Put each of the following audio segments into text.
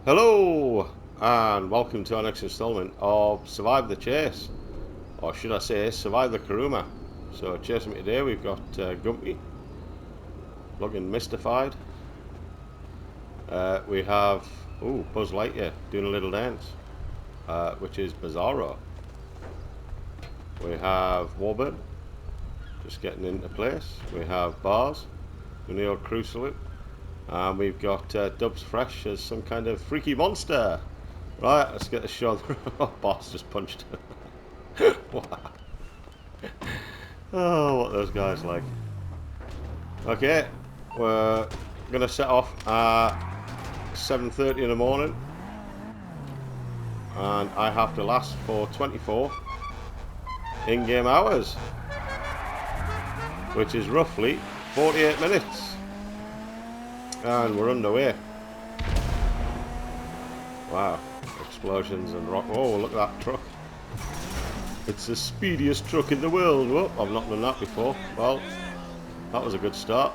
Hello and welcome to our next installment of Survive the Chase, or should I say Survive the Kuruma. So chasing me today we've got Gumpy looking mystified. We have Buzz Lightyear doing a little dance, which is Bizarro. We have Warbird just getting into place. We have Bars doing the old crew salute. And we've got Dubs Fresh as some kind of freaky monster. Right, let's get the show. Oh, boss just punched. Wow. Oh, what those guys like. Okay, we're gonna set off at 7:30 in the morning, and I have to last for 24 in-game hours, which is roughly 48 minutes. And we're underway. Wow, explosions and rock. Oh, look at that truck. It's the speediest truck in the world. Whoa, I've not done that before. Well, that was a good start.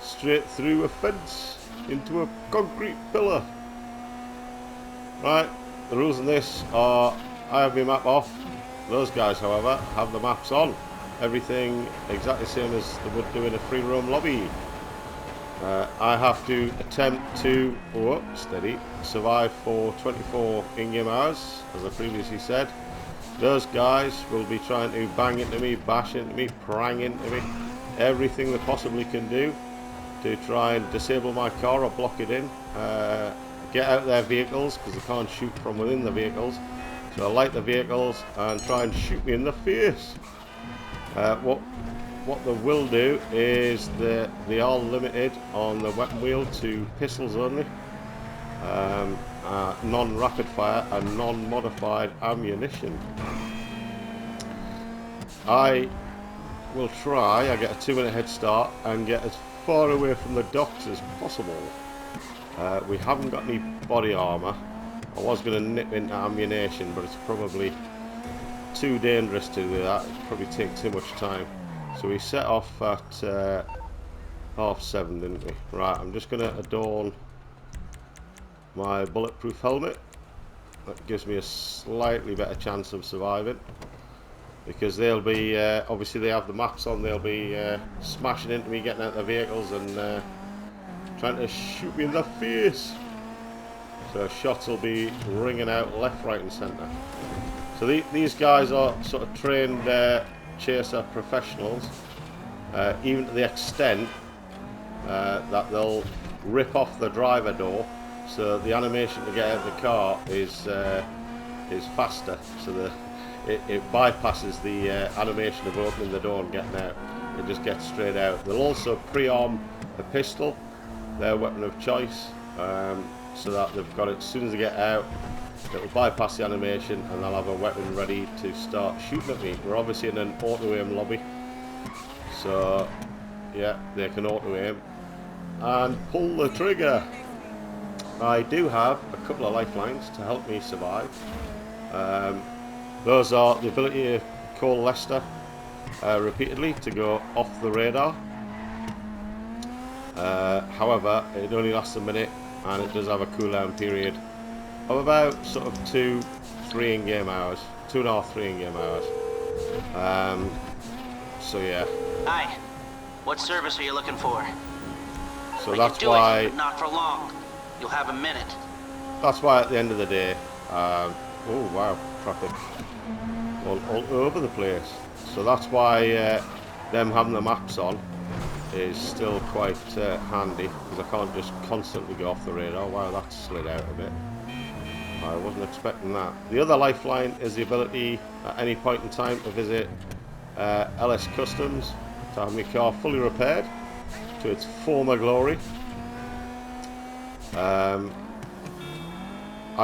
Straight through a fence into a concrete pillar. Right, the rules in this are I have my map off. Those guys, however, have the maps on. Everything exactly the same as they would do in a free roam lobby. I have to attempt to survive for 24 in-game hours, as I previously said. Those guys will be trying to bang into me, bash into me, prang into me, everything they possibly can do to try and disable my car or block it in. Get out their vehicles because they can't shoot from within the vehicles. So I light the vehicles and try and shoot me in the face. What they will do is they are limited on the weapon wheel to pistols only, non-rapid fire and non-modified ammunition. I will try, I get a 2-minute head start and get as far away from the docks as possible. We haven't got any body armour. I was going to nip into ammunition, but it's probably too dangerous to do that. It'd probably take too much time. So we set off at 7:30, didn't we? Right, I'm just going to adorn my bulletproof helmet. That gives me a slightly better chance of surviving, because they'll be obviously they have the maps on. They'll be smashing into me, getting out of their vehicles and trying to shoot me in the face. So shots will be ringing out left, right and centre. So these guys are sort of trained chaser professionals, even to the extent that they'll rip off the driver door, so the animation to get out of the car is faster. So it bypasses the animation of opening the door and getting out. It just gets straight out. They'll also pre-arm a pistol, their weapon of choice, so that they've got it as soon as they get out. It will bypass the animation and they'll have a weapon ready to start shooting at me. We're obviously in an auto-aim lobby, so yeah, they can auto-aim and pull the trigger. I do have a couple of lifelines to help me survive. Those are the ability to call Lester repeatedly to go off the radar. However, it only lasts a minute and it does have a cooldown period of about sort of 2-3 in-game hours, 2.5-3 in-game hours. So yeah. Hi. What service are you looking for? So that's why. But not for long. You'll have a minute. That's why at the end of the day. Oh wow, traffic all over the place. So that's why them having the maps on is still quite handy, because I can't just constantly go off the radar. Wow, that slid out a bit. I wasn't expecting that. The other lifeline is the ability at any point in time to visit LS Customs to have my car fully repaired to its former glory. I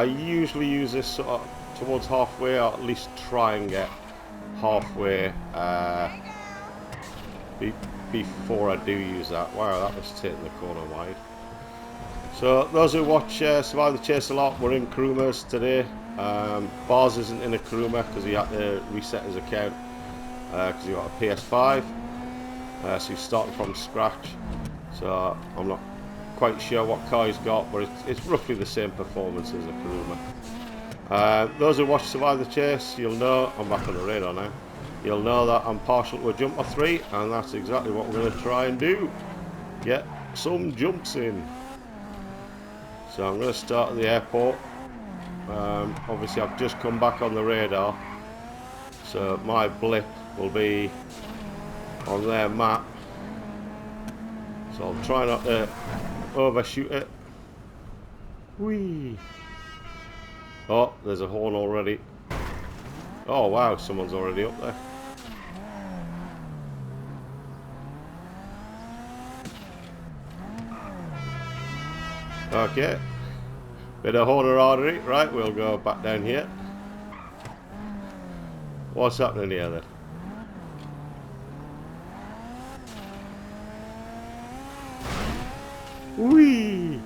usually use this sort of towards halfway, or at least try and get halfway before I do use that. Wow, that was taking the corner wide. So those who watch Survive the Chase a lot, we're in Kurumas today. Bars isn't in a Kuruma because he had to reset his account because he got a PS5. So he's starting from scratch. So I'm not quite sure what car he's got, but it's roughly the same performance as a Kuruma. Those who watch Survive the Chase, you'll know, I'm back on the radar now, you'll know that I'm partial to a jumper 3, and that's exactly what we're going to try and do. Get some jumps in. So I'm going to start at the airport. Obviously I've just come back on the radar, so my blip will be on their map. So I'll try not to overshoot it. Whee! Oh, there's a horn already. Oh wow, someone's already up there. Okay. Bit of horn artery. Right, we'll go back down here. What's happening here then? Whee!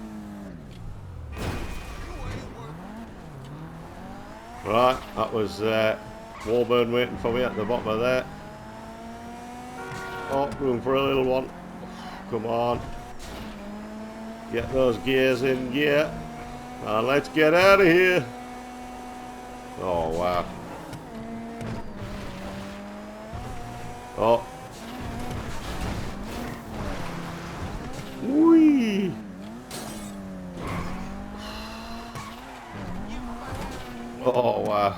Right, that was Warburn waiting for me at the bottom of there. Oh, room for a little one. Come on. Get those gears in gear. And let's get out of here. Oh, wow. Oh. Whee! Oh, wow.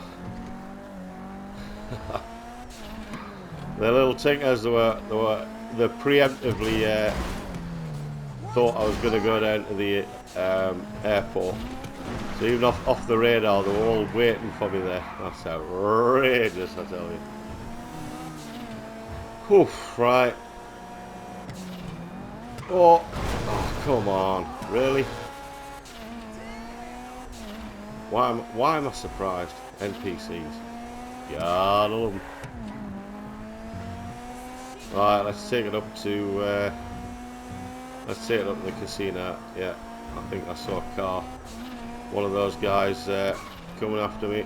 The little tinkers, they preemptively thought I was going to go down to the airport. So even off the radar, they were all waiting for me there. That's outrageous, I tell you. Oof, right. Oh, come on, really? Why am I surprised? NPCs. God, love them. Right, let's take it up to the casino. Yeah, I think I saw a car. One of those guys coming after me.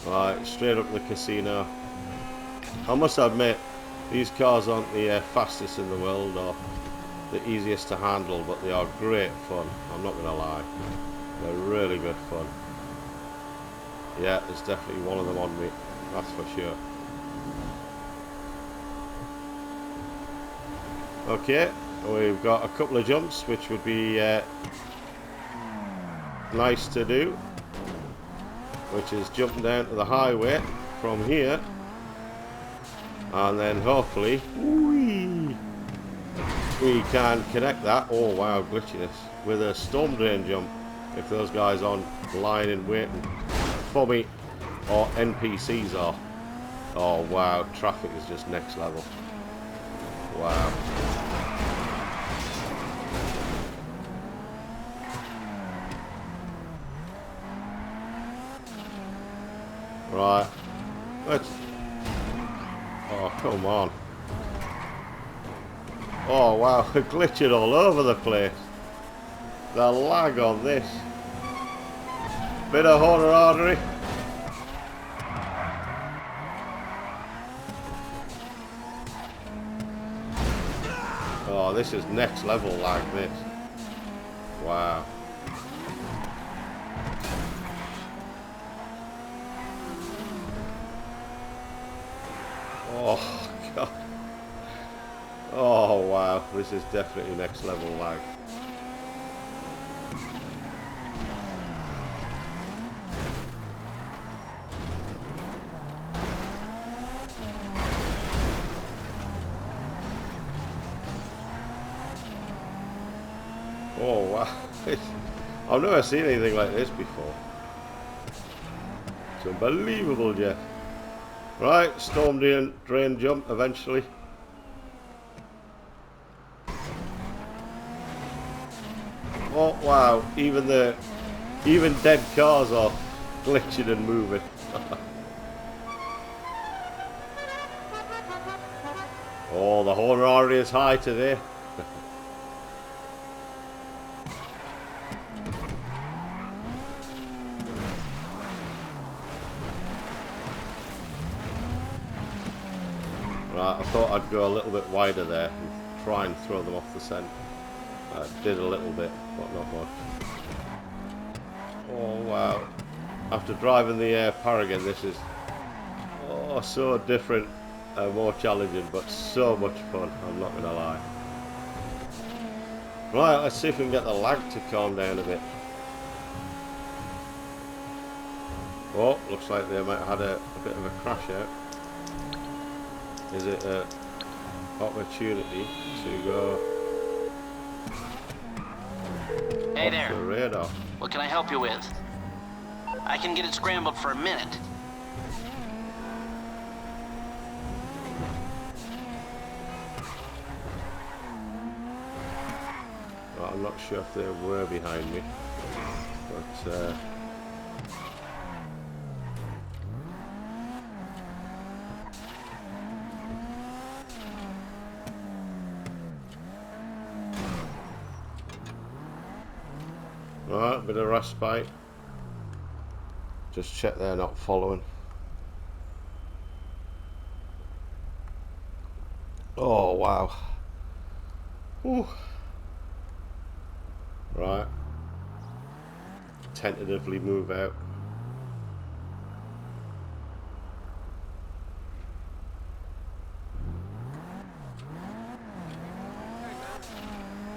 Right, straight up to the casino. I must admit, these cars aren't the fastest in the world or the easiest to handle, but they are great fun. I'm not going to lie. They're really good fun. Yeah, there's definitely one of them on me. That's for sure. Okay, we've got a couple of jumps, which would be nice to do. Which is jumping down to the highway from here. And then hopefully, whee, we can connect that. Oh wow, glitchiness. With a storm drain jump. If those guys aren't lying in waiting for me, or NPCs are. Oh wow, traffic is just next level. Wow. Right. Let's... Oh, come on. Oh wow, glitching all over the place. The lag on this. Bit of horn artery. Oh, this is next level lag, this. Wow. Oh, God. Oh, wow. This is definitely next level lag. Oh wow, I've never seen anything like this before. It's unbelievable, Jeff. Right, storm drain jump eventually. Oh wow, even dead cars are glitching and moving. Oh, the horn artery is high today. Right, I thought I'd go a little bit wider there and try and throw them off the scent. I did a little bit, but not much. Oh wow. After driving the Paragon, this is so different and more challenging, but so much fun, I'm not going to lie. Right, let's see if we can get the lag to calm down a bit. Oh, looks like they might have had a bit of a crash out. Is it an opportunity to go Hey off there. the radar? What can I help you with? I can get it scrambled for a minute. Well, I'm not sure if they were behind me, but right, bit of respite. Just check they're not following. Oh wow. Whew. Right. Tentatively move out.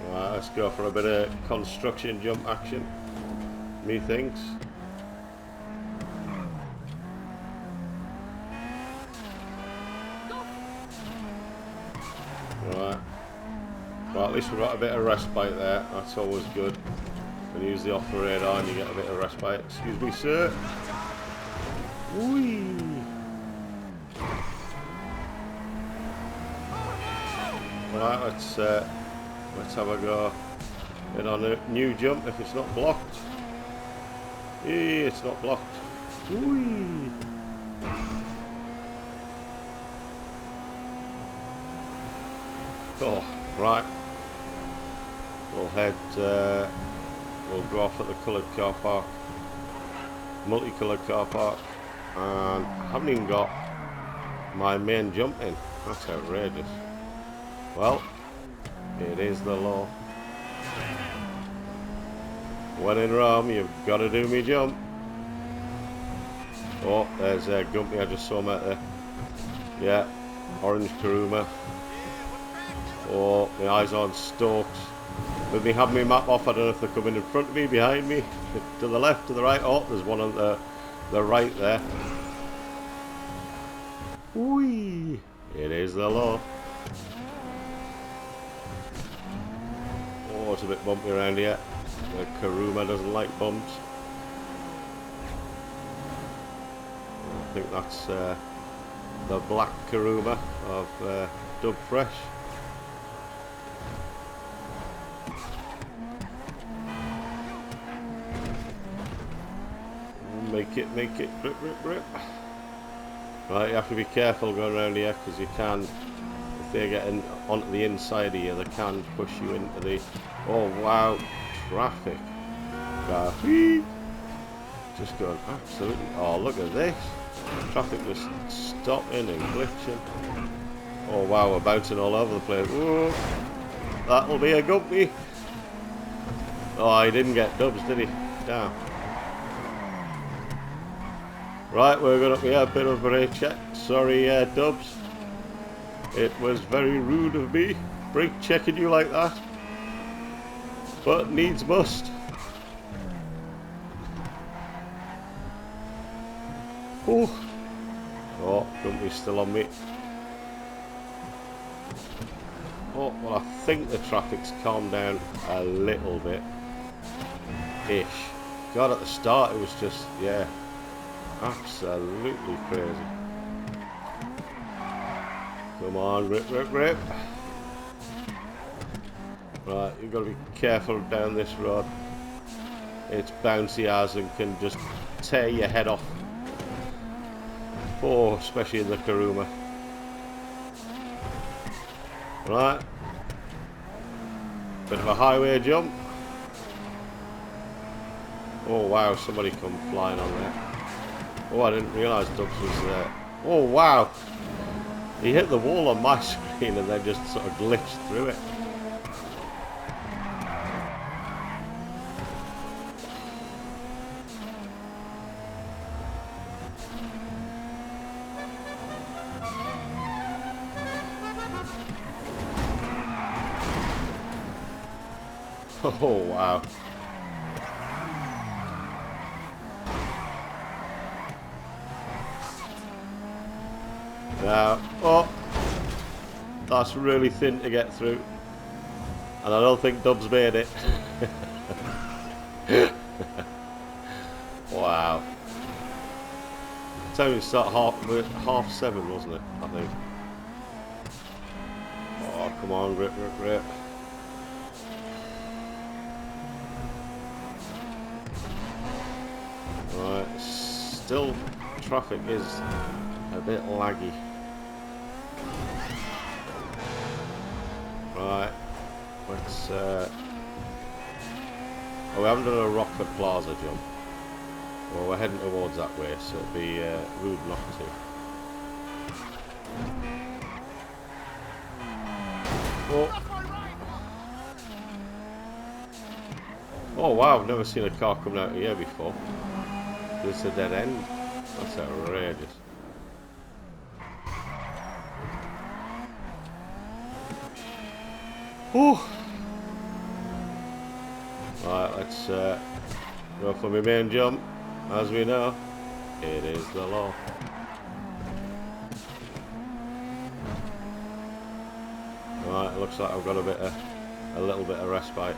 Right, let's go for a bit of construction jump action. Methinks. Right. Well, at least we've got a bit of respite there. That's always good. When you use the off radar and you get a bit of respite. Excuse me, sir. Whee! Right, let's have a go in on a new jump if it's not blocked. Yeah, it's not blocked. Whee! Oh, right. We'll head. We'll go off at the coloured car park, multicoloured car park, and I haven't even got my main jump in. That's outrageous. Well, it is the law. When in Rome, you've got to do me jump. Oh, there's a Gumpy I just saw him at there. Yeah, orange Kuruma. Oh, my eyes on stoked. With me having my map off, I don't know if they're coming in front of me, behind me, to the left, to the right. Oh, there's one on the right there. Whee! It is the law. Oh, it's a bit bumpy around here. The Kuruma doesn't like bumps. I think that's the black Kuruma of Dub Fresh. Make it, grip, grip, grip. Right, you have to be careful going around here because you can, if they get onto the inside of you, they can push you into the. Oh wow, traffic. Just going absolutely. Oh, look at this. Traffic just stopping and glitching. Oh wow, we're bouncing all over the place. Whoa. That'll be a gumpy. Oh, he didn't get dubs, did he? Damn. Right, we're going to be a bit of a brake check. Sorry, Dubs. It was very rude of me, brake checking you like that. But needs must. Oh, Grumpy's still on me. Oh, well, I think the traffic's calmed down a little bit. Ish. God, at the start it was just, yeah. Absolutely crazy. Come on, rip, rip, rip. Right, you've got to be careful down this road. It's bouncy as and can just tear your head off. Oh, especially in the Kuruma. Right. Bit of a highway jump. Oh wow, somebody come flying on there. Oh, I didn't realise Dubs was there. Oh, wow. He hit the wall on my screen and then just sort of glitched through it. Oh, wow. Now, oh, that's really thin to get through. And I don't think Dub's made it. Wow. Time to start half 7, wasn't it? I think. Oh, come on, grip, grip, grip. Right, still traffic is a bit laggy. Right, let's oh, we haven't done a Rockford Plaza jump. Well, we're heading towards that way, so it'd be rude not to. Oh. Oh wow, I've never seen a car coming out of here before. This is a dead end. That's outrageous. Oh. Right, let's go for my main jump. As we know, it is the law. Right, looks like I've got a little bit of respite.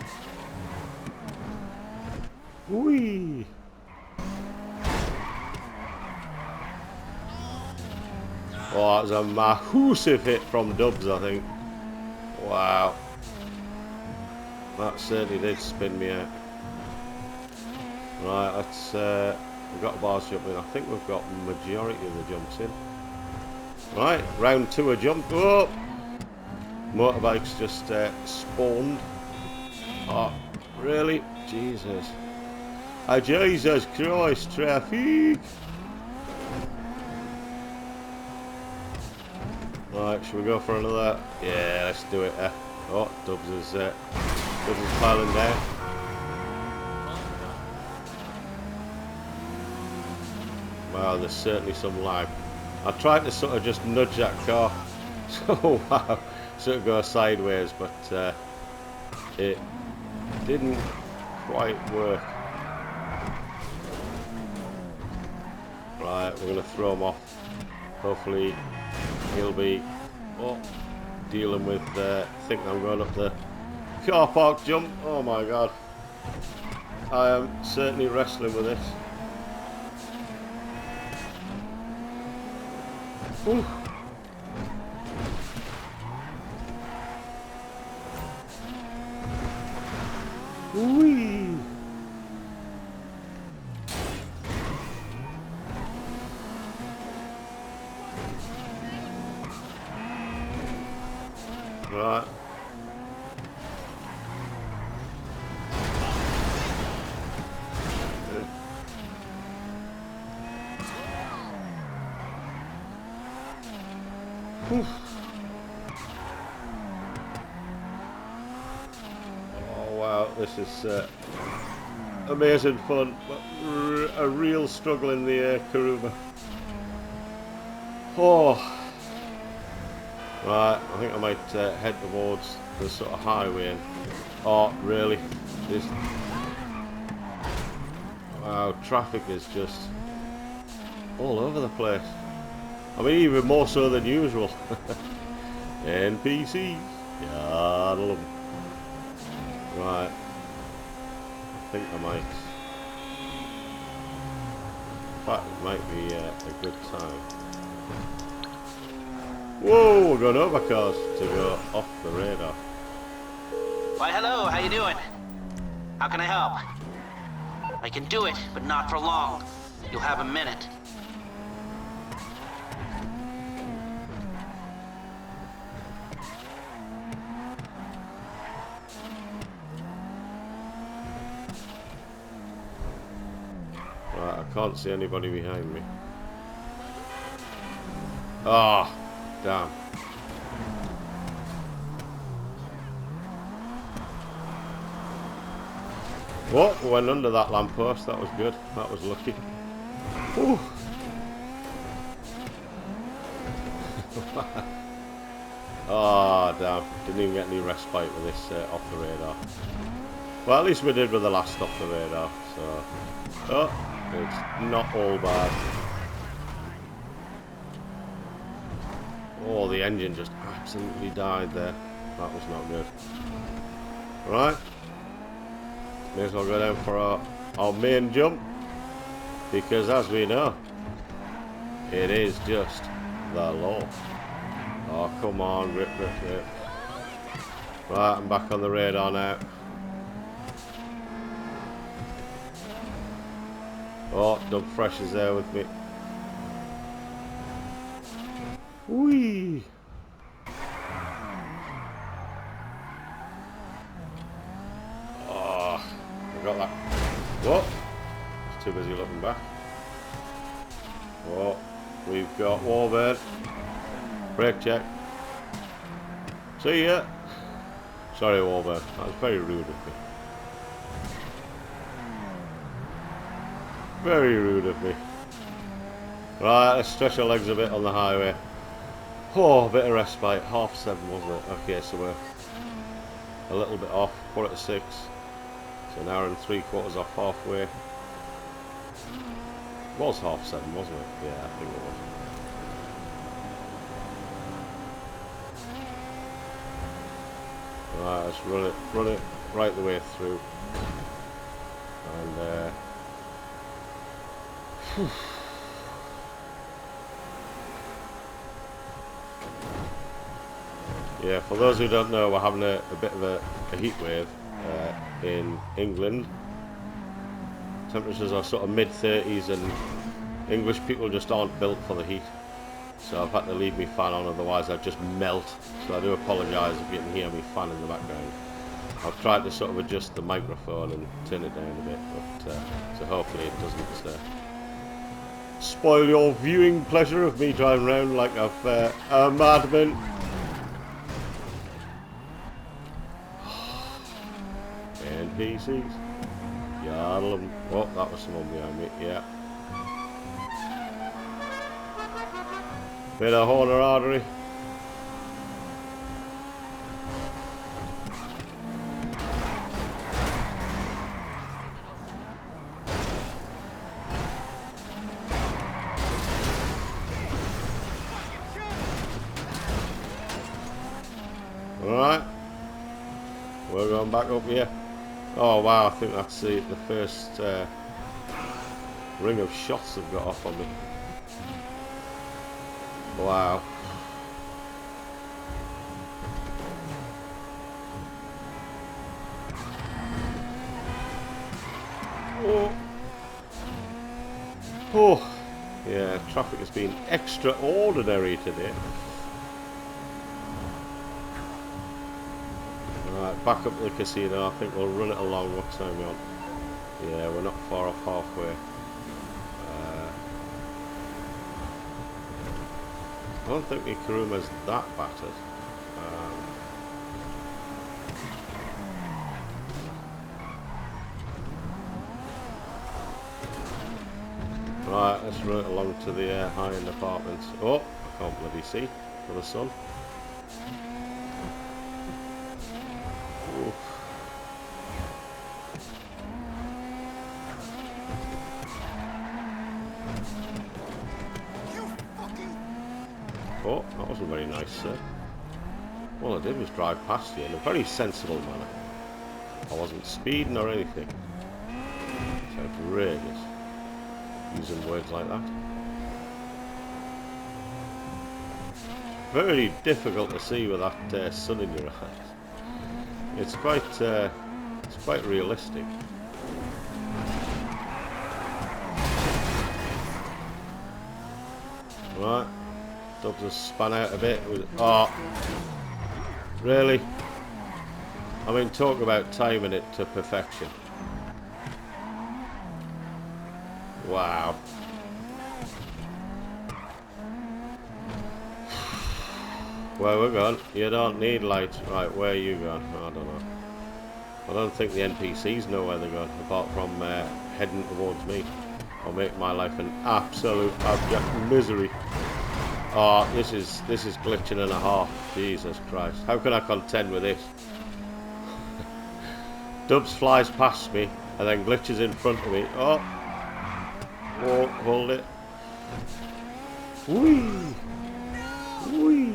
Whee! Oh, that was a massive hit from Dubs, I think. Wow. That certainly did spin me out. Right, let's we've got a bars jump in. I think we've got majority of the jumps in. Right, round 2 a jump. Oh! Motorbikes just spawned. Oh, really? Jesus. Oh, Jesus Christ, traffic! Right, should we go for another? Yeah, let's do it. Oh, Dubs is piling down. Wow, there's certainly some lag. I tried to sort of just nudge that car, so wow, sort of go sideways, but it didn't quite work. Right, we're going to throw him off. Hopefully he'll be dealing with think I'm going up the car park jump. Oh my god, I am certainly wrestling with this. Ooh. Whee. Right. Oof. Oh wow, this is amazing fun, but a real struggle in the Kuruma. Oh, right, I think I might head towards the sort of highway. And, oh, really? This, wow, traffic is just all over the place. I mean, even more so than usual. NPCs, gotta love them. Right, I think I might. In fact, it might be a good time. Whoa, we're going over cars to go off the radar. Why, hello, how you doing? How can I help? I can do it, but not for long. You'll have a minute. Right, I can't see anybody behind me. Ah, oh, damn. What? We went under that lamppost. That was good. That was lucky. Whew. Oh, damn. Didn't even get any respite with this off the radar. Well, at least we did with the last off the radar, so... Oh, it's not all bad. Oh, the engine just absolutely died there. That was not good. Right. May as well go down for our main jump. Because as we know, it is just the law. Oh, come on, rip, rip, rip. Right, I'm back on the radar now. Oh, Doug Fresh is there with me. Whee! Oh, I got that. Whoa! I was too busy looking back. Oh, we've got Warbird. Brake check. See ya! Sorry, Warbird. That was very rude of me. Very rude of me. Right, let's stretch our legs a bit on the highway. Oh, a bit of respite. 7:30, wasn't it? Okay, so we're a little bit off. 5:45. So an hour and 3/4 off halfway. It was 7:30, wasn't it? Yeah, I think it was. Right, let's run it right the way through. And yeah, for those who don't know, we're having a bit of a heat wave in England. Temperatures are sort of mid-30s and English people just aren't built for the heat. So I've had to leave my fan on, otherwise I'd just melt. So I do apologise if you can hear me fan in the background. I've tried to sort of adjust the microphone and turn it down a bit, but so hopefully it doesn't spoil your viewing pleasure of me driving around like a madman. NPCs. Yaddle 'em. Oh, that was someone behind me, yeah. Bit of Horner artery. Alright. We're going back up here. Oh wow, I think that's the first ring of shots they've got off on me. Wow. Oh. Oh. Yeah, traffic has been extraordinary today. Right, back up to the casino. I think we'll run it along. What time are we on? Yeah, we're not far off halfway. I don't think the Kuruma's that battered. Right, let's run it along to the high-end apartments. Oh, I can't bloody see for the sun. Oof. Oh, that wasn't very nice, sir. All I did was drive past you in a very sensible manner. I wasn't speeding or anything. It's outrageous, using words like that. Very difficult to see with that sun in your eyes. It's quite realistic. Right. Dogs have spun out a bit. Oh, really? I mean, talk about timing it to perfection. Wow. Where we're going? You don't need lights. Right, where are you going? I don't know. I don't think the NPCs know where they're going, apart from heading towards me. Or make my life an absolute abject misery. Oh, this is glitching and a half. Jesus Christ. How can I contend with this? Dubs flies past me and then glitches in front of me. Oh, oh, hold it. Whee! Whee!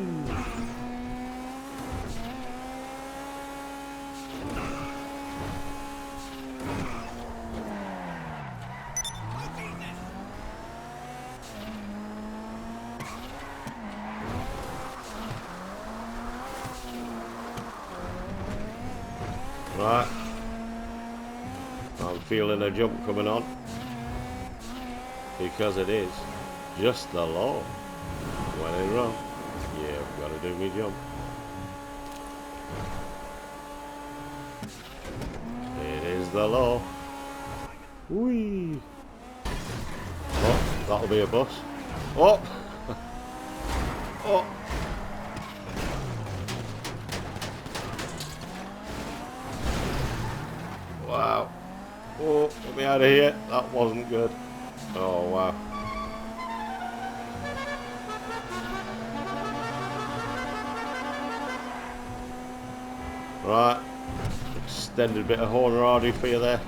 Right. I'm feeling a jump coming on. Because it is just the law. When in Rome, you've got to do me jump. It is the law. Whee! Oh, that'll be a bus. Oh! Oh! Wow. Oh, get me out of here. That wasn't good. Oh, wow. Right. Extended bit of hornerardy for you there.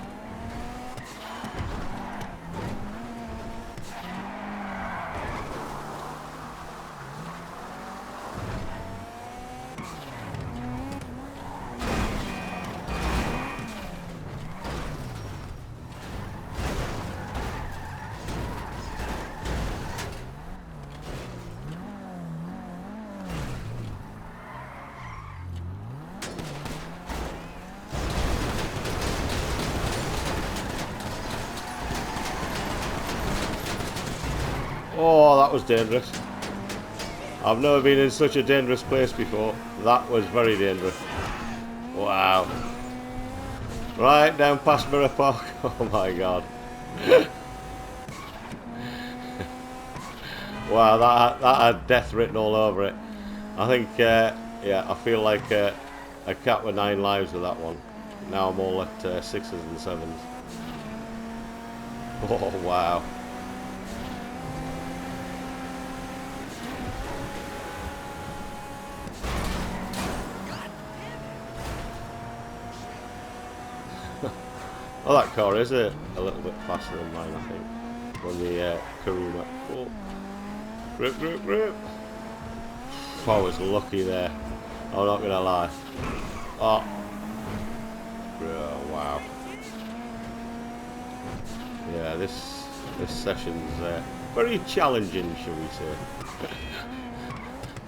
Oh, that was dangerous. I've never been in such a dangerous place before. That was very dangerous. Wow. Right down past Mirror Park. Oh my god. Wow, that had death written all over it. I think, yeah, I feel like a cat with 9 lives with that one. Now I'm all at 6s and 7s. Oh, wow. Oh, that car is a little bit faster than mine, I think. On the Kuruma. Oh. Grip, grip, grip. I was lucky there. I'm not gonna lie. Oh. Oh, wow. Yeah, this session's very challenging, shall we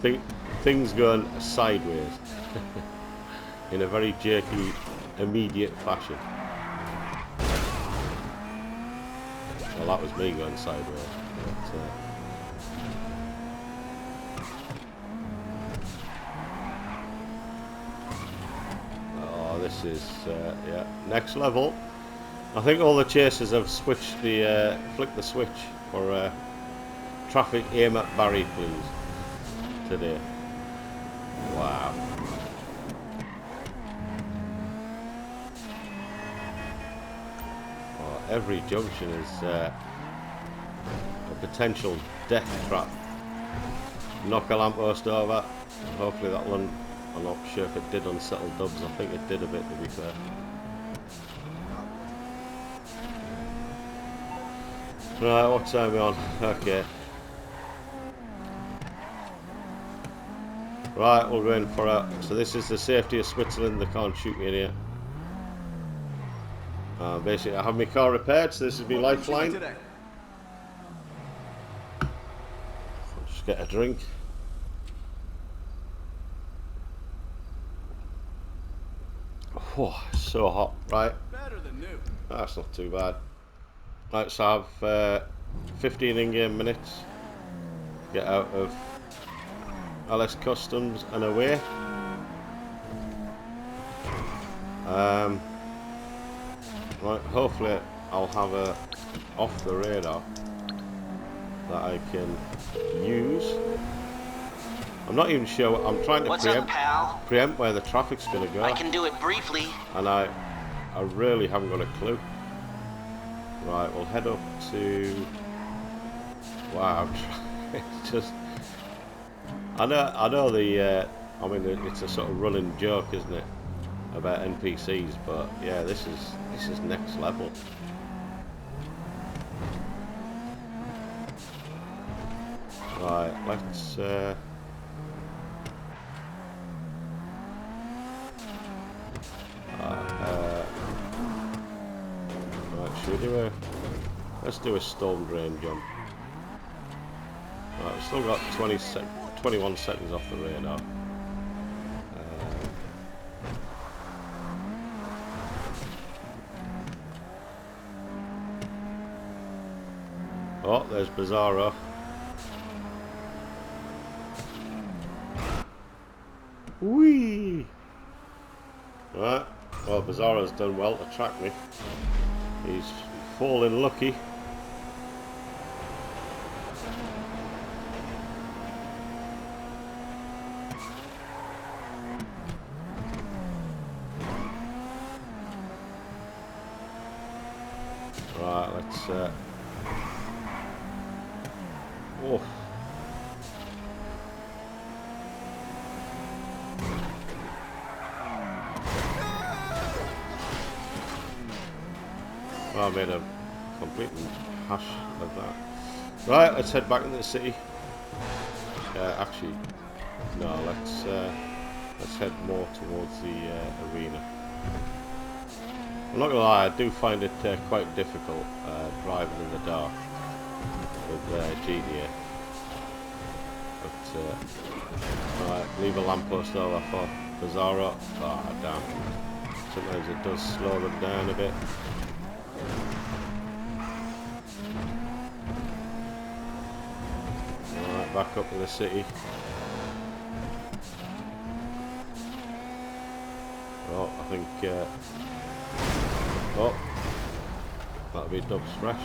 say. Things going sideways in a very jerky, immediate fashion. Well, that was me going sideways. But, oh, this is yeah, next level. I think all the chasers have switched the flicked the switch for traffic aim at Barry, please. Today. Wow. Every junction is a potential death trap. Knock a lamppost over. Hopefully that one, I'm not sure if it did unsettle Dubs. I think it did a bit, to be fair. Right, what time are we on? Okay. Right, we'll go in for a... So this is the safety of Switzerland. They can't shoot me in here. Basically, I have my car repaired, so this is my lifeline. I'll just get a drink. Oh, so hot. Right. Better than new. That's not too bad. Right, so I have 15 in-game minutes. Get out of LS Customs and away. Right, hopefully I'll have a off the radar that I can use. I'm not even sure. I'm trying to preempt where the traffic's going to go. I can do it briefly. And I really haven't got a clue. Right, we'll head up to... Wow, it's just... I know the... I mean, it's a sort of running joke, isn't it? about NPCs, but yeah, this is next level. Right, let's right, should we do let's do a storm drain jump. Right, we've still got 21 seconds off the radar. Oh, there's Bizarro. Whee! Right, well, Bizarro's done well to track me. He's fallen lucky. Right, let's oh. Well, I made a complete hash of that. Right, let's head back into the city. Actually, no, let's head more towards the arena. I'm not gonna lie, I do find it quite difficult driving in the dark with GTA. But right, leave a lamppost over for Bizarro. Ah, damn. Sometimes it does slow them down a bit. Right, back up to the city. Oh, I think oh, that'll be Dub's fresh.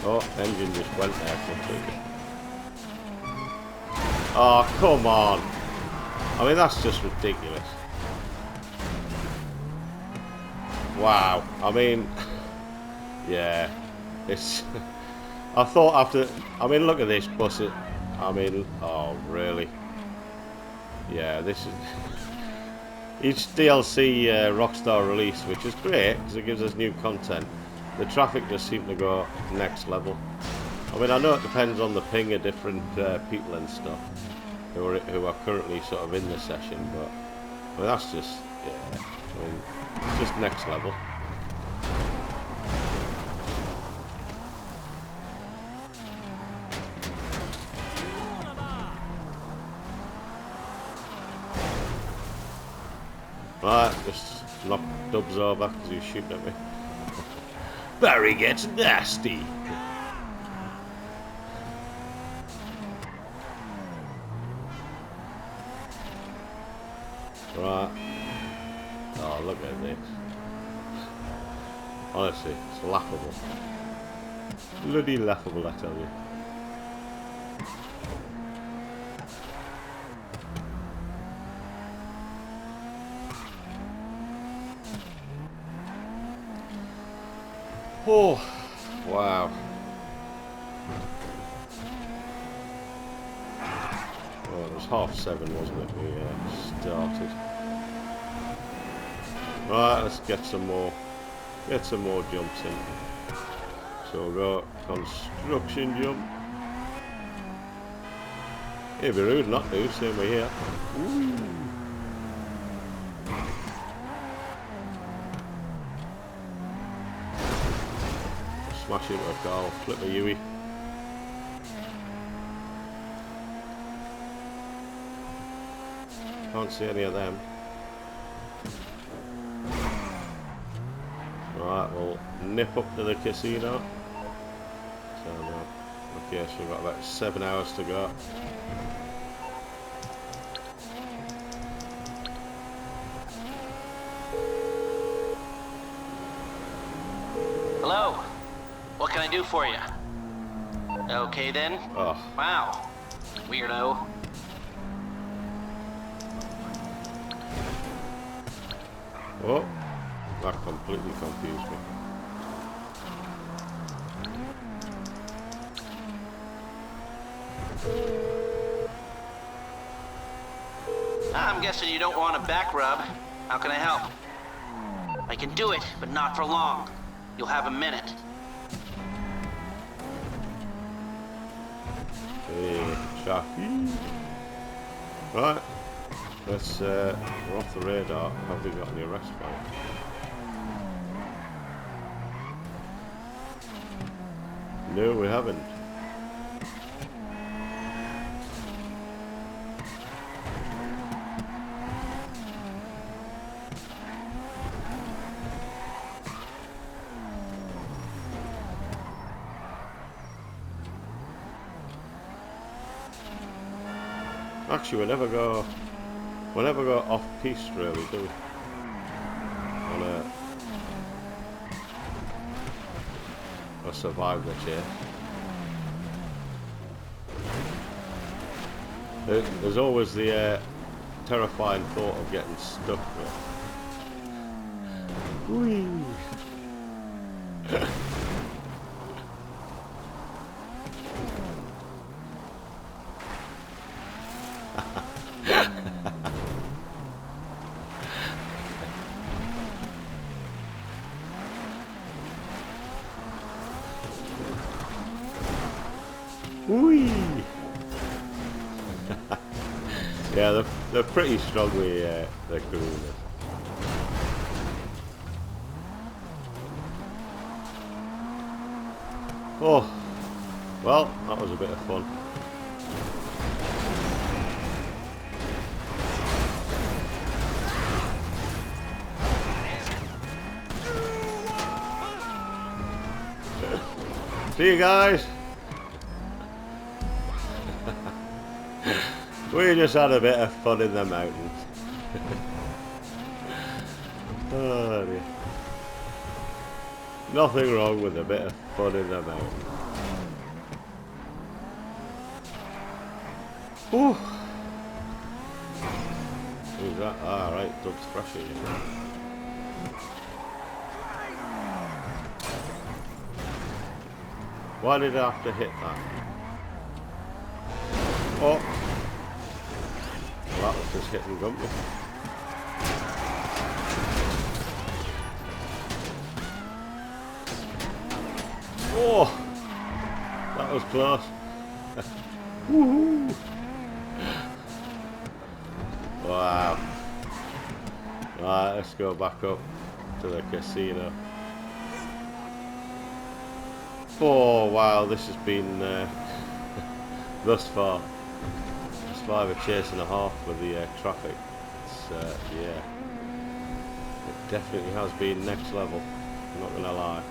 Oh, engine just went there completely. Oh, come on. I mean, that's just ridiculous. Wow. I mean, yeah. It's... I thought after... I mean, look at this bus. I mean, oh, really? Yeah, this is... Each DLC Rockstar release, which is great, because it gives us new content. The traffic just seemed to go next level. I mean, I know it depends on the ping of different people and stuff who are currently sort of in the session, but I mean, that's just, yeah, I mean, it's just next level. Right, just knock Dubs over because he's shooting at me. Barry gets nasty. Right. Oh, look at this. Honestly, it's laughable. Bloody laughable, I tell you. Oh, wow. Well, it was 7:30, wasn't it? We started. Right, let's get some more jumps in. So we'll go construction jump. It'd be rude not to, same way here. Ooh. Smash into a car, flip a Yui. Can't see any of them. Right, we'll nip up to the casino. So, okay, so we've got about 7 hours to go. Hello. What can I do for you? Okay then. Oh. Wow. Weirdo. Oh, that completely confused me. I'm guessing you don't want a back rub. How can I help? I can do it, but not for long. You'll have a minute. Hey, Shafi. Right. Let's, we're off the radar. Have we got any arrest warrants? No, we haven't. Actually, we never go off piste, really, do we? On a survivor chase. There's always the terrifying thought of getting stuck with. Whee! Whee! Yeah, they're pretty strong with the Kurumas. Oh, well, that was a bit of fun. See you guys. We just had a bit of fun in the mountains. Oh dear. Nothing wrong with a bit of fun in the mountains. Whew. Who's that? Ah, right, Doug's thrashing you. Why did I have to hit that? Oh! Well, that was just hitting Gumpy. Oh! That was close. Woohoo! Wow. Right, let's go back up to the casino. Oh wow, this has been thus far survivor chase and a half with the traffic. It's yeah, it definitely has been next level, I'm not gonna lie.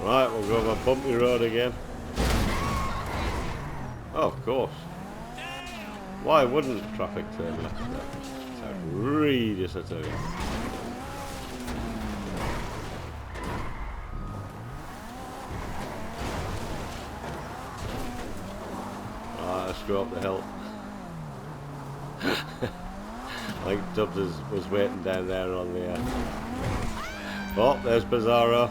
Right, we'll go over bumpy road again. Oh, of course. Why wouldn't traffic turn left there? It's outrageous, I tell you. Alright, let's go up the hill. I think Tubbs was waiting down there on the... Oh, there's Bizarro.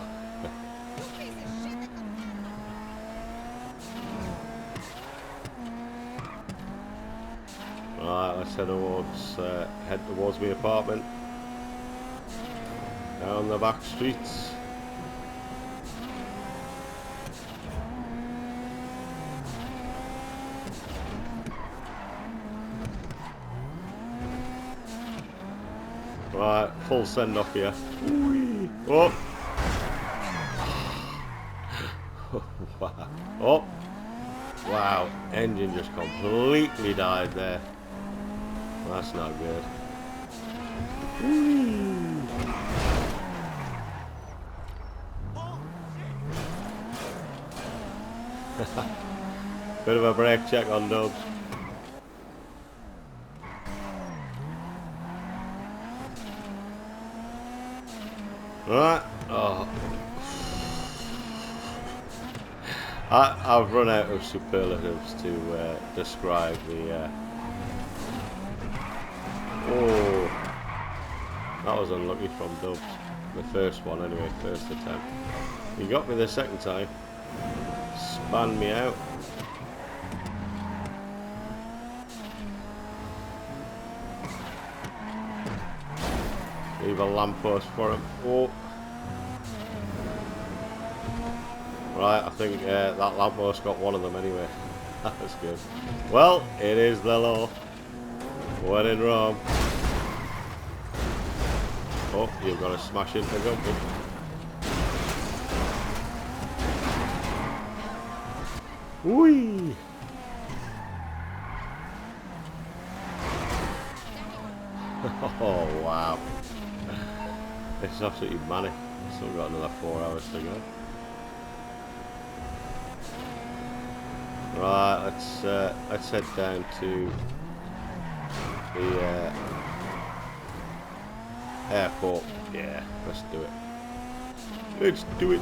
Right, let's head towards my apartment. Down the back streets. Right, full send off here. Whee. Oh! Wow. Oh! Wow, engine just completely died there. That's not good. Whee. Bit of a brake check on Dubs. Right. Oh. I've run out of superlatives to describe the. Oh, that was unlucky from Dubs. The first one, anyway, first attempt. He got me the second time. Spanned me out. Leave a lamppost for him. Oh. Right, I think that lamppost got one of them anyway. That's good. Well, it is the law. When in Rome. Oh, you've got to smash into Gumpy. Whee! Oh, wow. This is absolutely manic. Still got another 4 hours to go. Right, let's head down to the airport. Yeah, let's do it. Let's do it.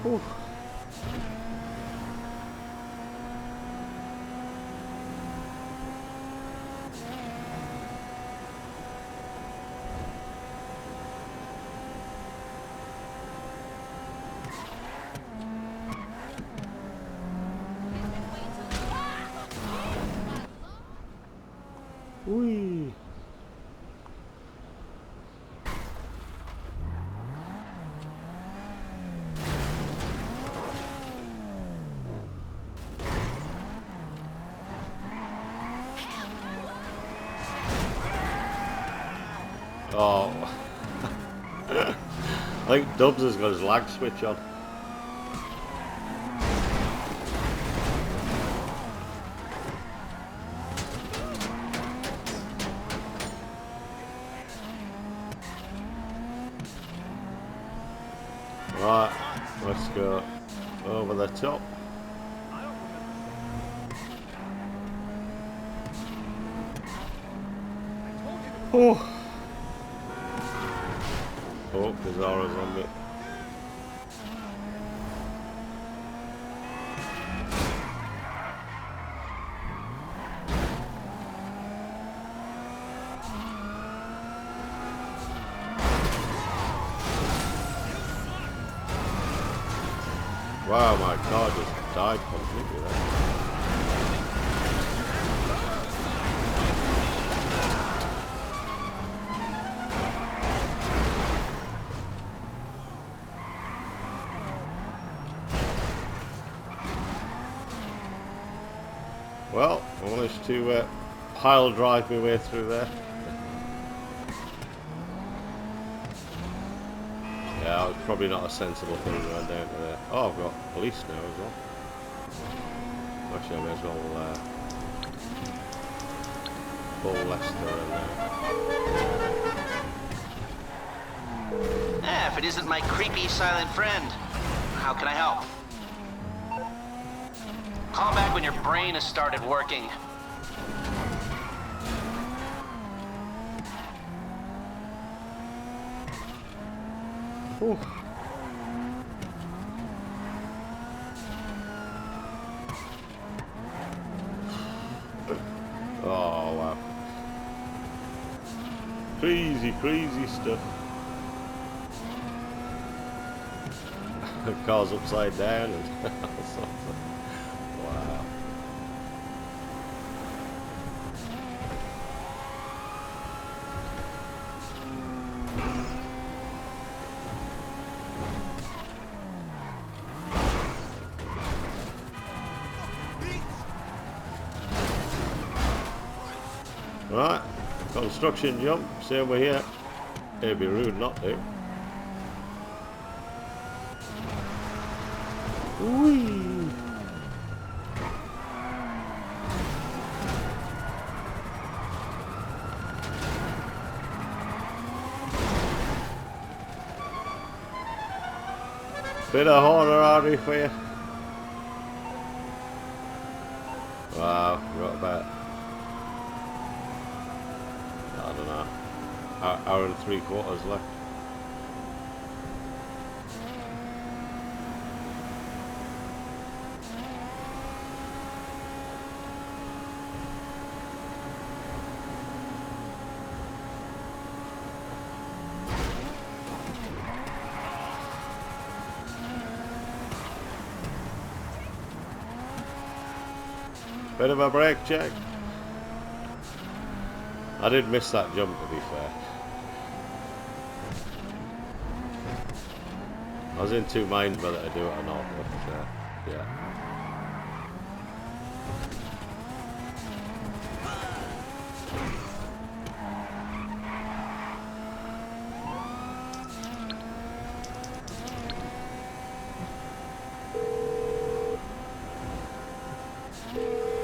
Whew. Whee. Oh. I think Dubs has got his lag switch on. Right, let's go over the top. Oh, oh, there's auras on me. Wow, my car just died completely there. Well, I managed to pile drive my way through there. Yeah, it's probably not a sensible thing going down to there. Oh, I've got police now as well. Actually, I may as well pull Lester in there. If it isn't my creepy silent friend, how can I help? Call back when your brain has started working. Whew. Oh wow. Crazy, crazy stuff. The car's upside down and wow. Right, construction jump, same way here. It'd be rude not to. Whee! Bit of honorary for you. Wow, we've got about, I don't know, hour and 3/4 left. Bit of a brake check. I did miss that jump, to be fair. I was in two minds whether to do it or not, but yeah.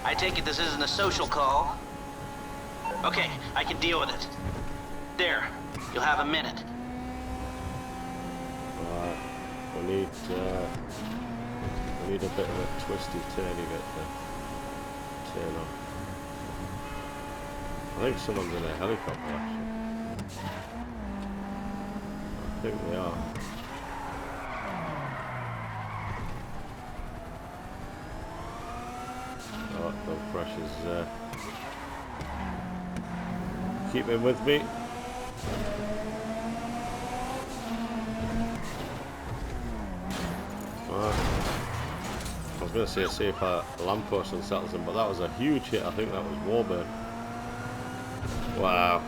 I take it this isn't a social call? Okay, I can deal with it. There, you'll have a minute. Right, we need a bit of a twisty turny bit to turn on. I think someone's in a helicopter actually. I think they are. Oh, the pressure's keeping with me. I was going to say see if a lamppost unsettles him, but that was a huge hit. I think that was Warburn. Wow.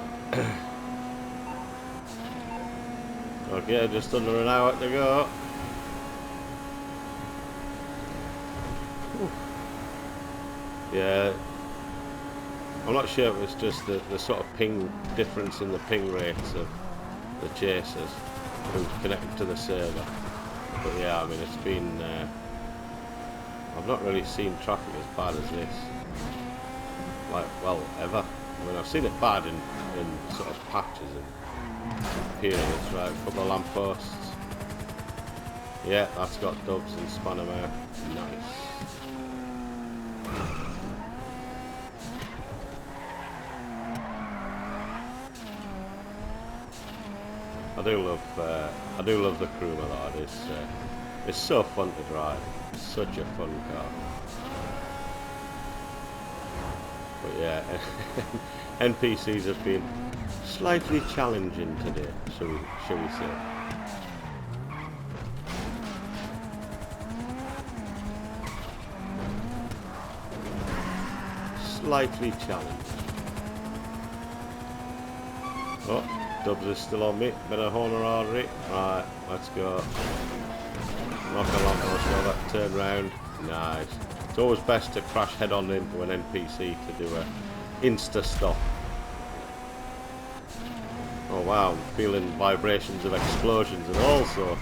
Okay, just under an hour to go. Yeah, I'm not sure if it's just the sort of ping difference in the ping rates of the chasers who connected to the server. But yeah, I mean, it's been I've not really seen traffic as bad as this, like, well, ever. I mean, I've seen it bad in sort of patches and periods, right? A couple of lampposts. Yeah, that's got dubs and Spanamare. Nice. I do love the Kuruma though. It's so fun to drive. It's such a fun car. But yeah, NPCs have been slightly challenging today, shall we say? Slightly challenging. Oh. Dubs is still on me, bit of honorary. Right, let's go. Knock a lamppost while that turn round. Nice. It's always best to crash head on into an NPC to do a insta stop. Oh wow, I'm feeling vibrations of explosions and all sorts.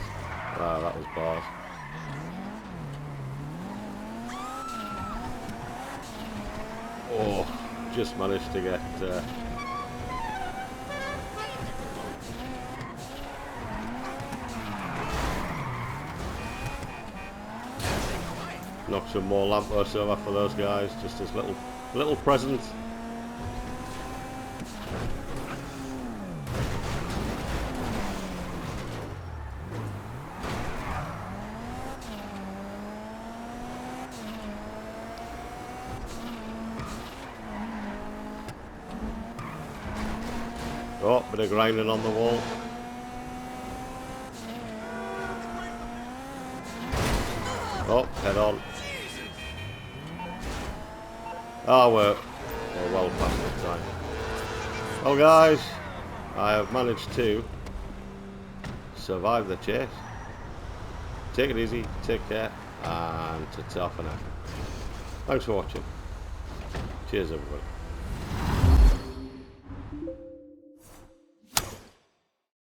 Wow, that was bars. Oh, just managed to get knock some more lampposts over for those guys, just as little presents. Oh, bit of grinding on the wall. Oh, head on. Oh, we're well past the time. Well guys, I have managed to survive the chase. Take it easy, take care, and ta-ta for now. Thanks for watching. Cheers everybody.